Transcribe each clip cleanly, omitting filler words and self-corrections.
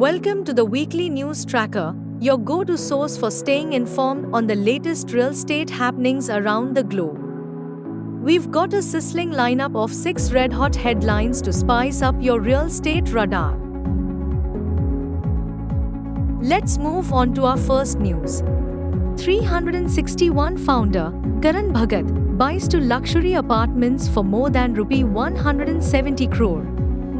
Welcome to the Weekly News Tracker, your go-to source for staying informed on the latest real estate happenings around the globe. We've got a sizzling lineup of 6 red-hot headlines to spice up your real estate radar. Let's move on to our first news. 361 founder Karan Bhagat buys 2 luxury apartments for more than ₹170 crore.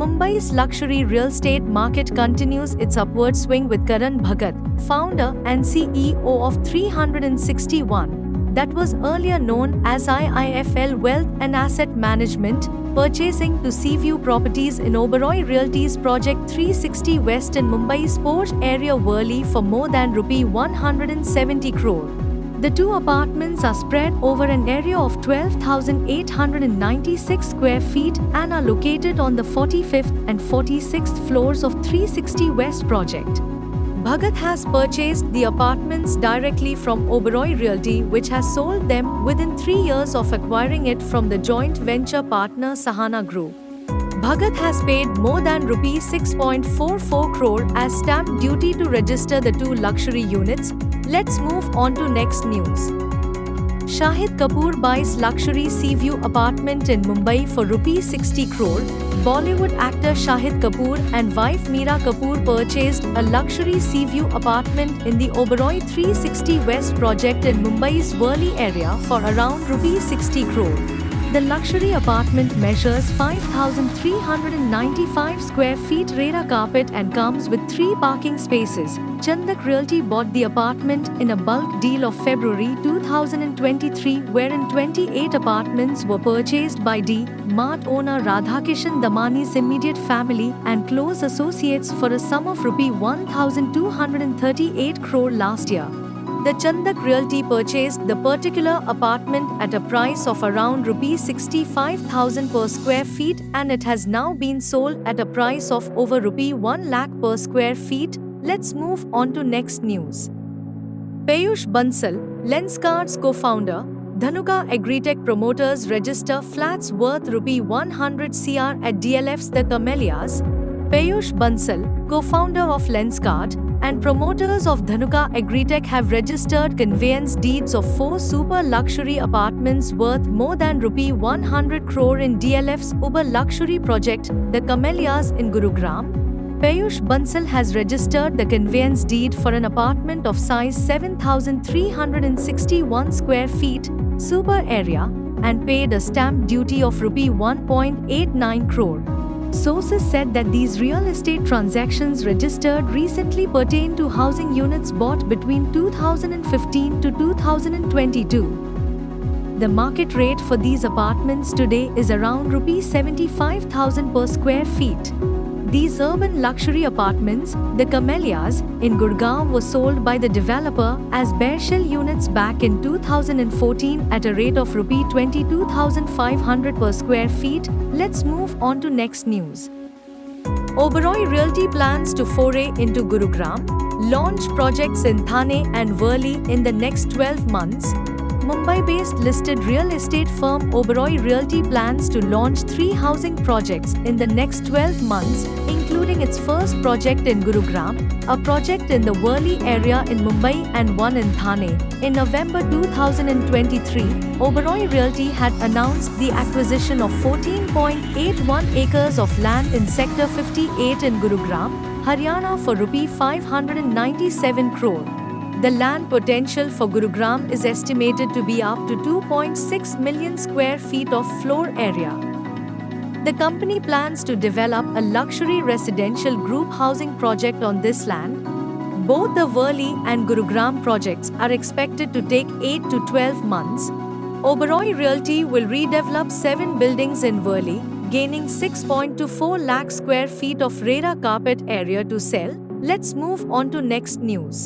Mumbai's luxury real estate market continues its upward swing with Karan Bhagat, founder and CEO of 361, that was earlier known as IIFL Wealth and Asset Management, purchasing 2 Seaview properties in Oberoi Realty's Project 360 West in Mumbai's posh area Worli for more than ₹170 crore. The 2 apartments are spread over an area of 12,896 square feet and are located on the 45th and 46th floors of 360 West project. Bhagat has purchased the apartments directly from Oberoi Realty, which has sold them within 3 years of acquiring it from the joint venture partner Sahana Group. Bhagat has paid more than ₹6.44 crore as stamp duty to register the 2 luxury units. Let's move on to next news. Shahid Kapoor buys luxury Seaview apartment in Mumbai for ₹60 crore. Bollywood actor Shahid Kapoor and wife Meera Kapoor purchased a luxury Seaview apartment in the Oberoi 360 West project in Mumbai's Worli area for around ₹60 crore. The luxury apartment measures 5,395 square feet Rera carpet and comes with 3 parking spaces. Chandak Realty bought the apartment in a bulk deal of February 2023, wherein 28 apartments were purchased by D-Mart owner Radhakishan Damani's immediate family and close associates for a sum of ₹1,238 crore last year. The Chandak Realty purchased the particular apartment at a price of around ₹65,000 per square feet, and it has now been sold at a price of over ₹1 lakh per square feet. Let's move on to next news. Peyush Bansal, Lenskart's co-founder, Dhanuka Agritech promoters register flats worth ₹100 crore at DLF's The Camellias. Peyush Bansal, co-founder of Lenskart, and promoters of Dhanuka Agritech have registered conveyance deeds of 4 super luxury apartments worth more than ₹100 crore in DLF's uber luxury project, The Camellias in Gurugram. Peyush Bansal has registered the conveyance deed for an apartment of size 7,361 square feet, super area, and paid a stamp duty of ₹1.89 crore. Sources said that these real estate transactions registered recently pertain to housing units bought between 2015 to 2022. The market rate for these apartments today is around ₹75,000 per square feet. These urban luxury apartments, The Camellias, in Gurgaon were sold by the developer as bare shell units back in 2014 at a rate of ₹22,500 per square feet. Let's move on to next news. Oberoi Realty plans to foray into Gurugram, launch projects in Thane and Worli in the next 12 months. Mumbai-based listed real estate firm Oberoi Realty plans to launch 3 housing projects in the next 12 months, including its first project in Gurugram, a project in the Worli area in Mumbai and one in Thane. In November 2023, Oberoi Realty had announced the acquisition of 14.81 acres of land in Sector 58 in Gurugram, Haryana for ₹597 crore. The land potential for Gurugram is estimated to be up to 2.6 million square feet of floor area. The company plans to develop a luxury residential group housing project on this land. Both the Worli and Gurugram projects are expected to take 8 to 12 months. Oberoi Realty will redevelop 7 buildings in Worli, gaining 6.24 lakh square feet of Rera carpet area to sell. Let's move on to next news.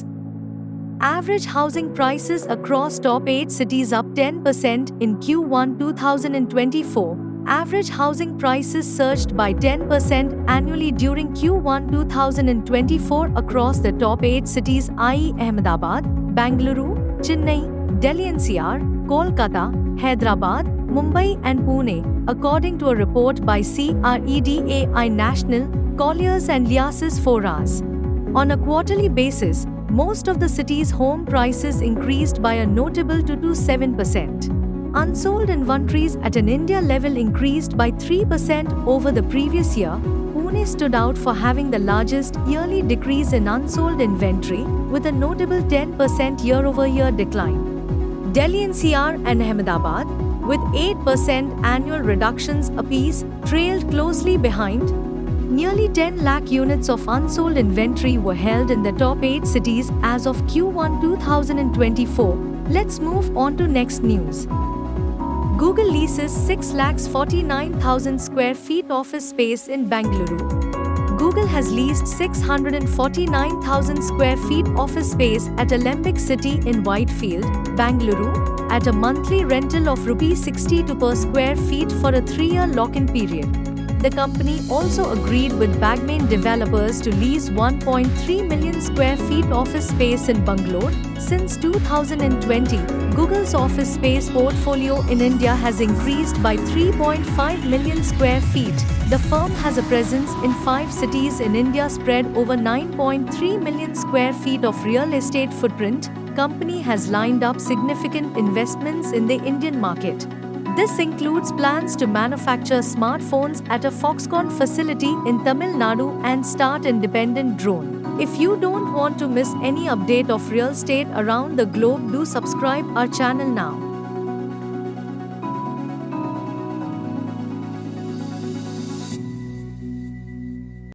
Average housing prices across top 8 cities up 10% in Q1 2024. Average housing prices surged by 10% annually during Q1 2024 across the top 8 cities, i.e. Ahmedabad, Bangalore, Chennai, Delhi NCR, Kolkata, Hyderabad, Mumbai and Pune, according to a report by CREDAI National, Colliers and Liasis Foras. On a quarterly basis, most of the city's home prices increased by a notable 2 to 7%. Unsold inventories at an India level increased by 3% over the previous year. Pune stood out for having the largest yearly decrease in unsold inventory, with a notable 10% year-over-year decline. Delhi NCR and Ahmedabad, with 8% annual reductions apiece, trailed closely behind. Nearly 10 lakh units of unsold inventory were held in the top 8 cities as of Q1 2024. Let's move on to next news. Google leases 6,49,000 square feet office space in Bengaluru. Google has leased 649,000 square feet office space at Alembic City in Whitefield, Bengaluru, at a monthly rental of ₹62 per square feet for a 3-year lock-in period. The company also agreed with Bagmain developers to lease 1.3 million square feet office space in Bangalore. Since 2020, Google's office space portfolio in India has increased by 3.5 million square feet. The firm has a presence in 5 cities in India spread over 9.3 million square feet of real estate footprint. Company has lined up significant investments in the Indian market. This includes plans to manufacture smartphones at a Foxconn facility in Tamil Nadu and start independent drone. If you don't want to miss any update of real estate around the globe, do subscribe our channel now.